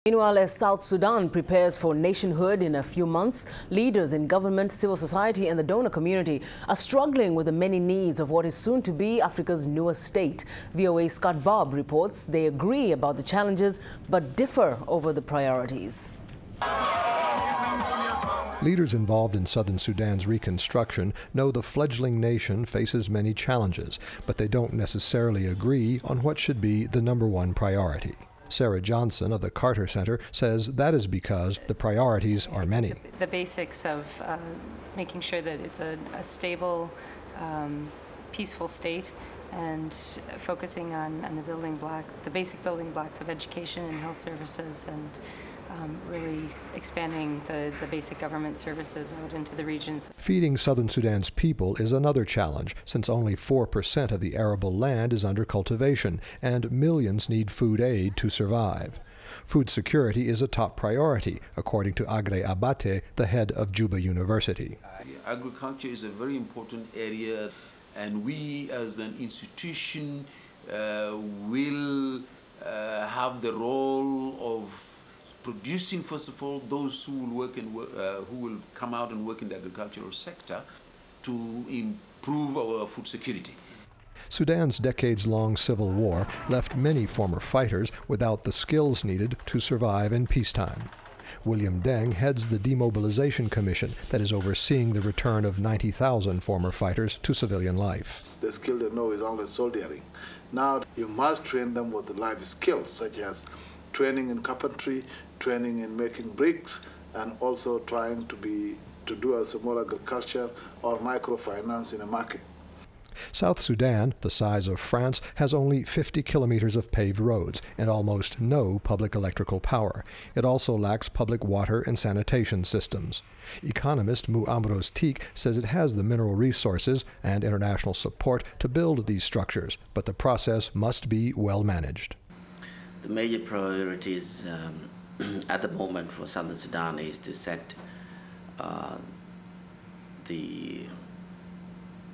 Meanwhile, as South Sudan prepares for nationhood in a few months, leaders in government, civil society and the donor community are struggling with the many needs of what is soon to be Africa's newest state. VOA's Scott Bobb reports they agree about the challenges but differ over the priorities. Leaders involved in southern Sudan's reconstruction know the fledgling nation faces many challenges, but they don't necessarily agree on what should be the #1 priority. Sarah Johnson of the Carter Center says that is because the priorities are many. The basics of making sure that it's a stable, peaceful state, and focusing on the basic building blocks of education and health services, and really expanding the basic government services out into the regions. Feeding southern Sudan's people is another challenge, since only 4% of the arable land is under cultivation, and millions need food aid to survive. Food security is a top priority, according to Agre Abate, the head of Juba University. Agriculture is a very important area, and we as an institution will have the role of producing, first of all, those who will who will come out and work in the agricultural sector to improve our food security. Sudan's decades-long civil war left many former fighters without the skills needed to survive in peacetime. William Deng heads the Demobilization Commission that is overseeing the return of 90,000 former fighters to civilian life. The skill they know is only soldiering. Now you must train them with life skills, such as training in carpentry, training in making bricks, and also trying to do a small agriculture or microfinance in a market. South Sudan, the size of France, has only 50 kilometers of paved roads and almost no public electrical power. It also lacks public water and sanitation systems. Economist Muamros Teek says it has the mineral resources and international support to build these structures, but the process must be well managed. The major priorities at the moment for Southern Sudan is to set the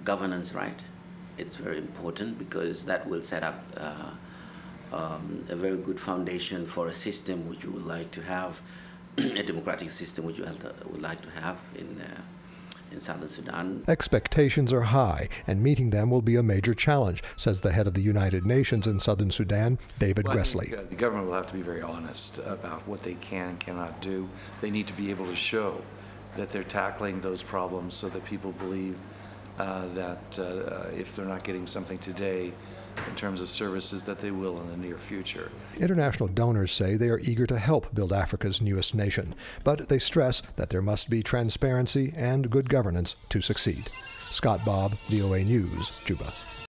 governance right. It's very important because that will set up a very good foundation for a system which you would like to have, a democratic system which you would like to have in Southern Sudan. Expectations are high, and meeting them will be a major challenge, says the head of the United Nations in southern Sudan, David Gressley. I think, the government will have to be very honest about what they can and cannot do. They need to be able to show that they're tackling those problems so that people believe that if they're not getting something today in terms of services, that they will in the near future. International donors say they are eager to help build Africa's newest nation, but they stress that there must be transparency and good governance to succeed. Scott Bobb, VOA News, Juba.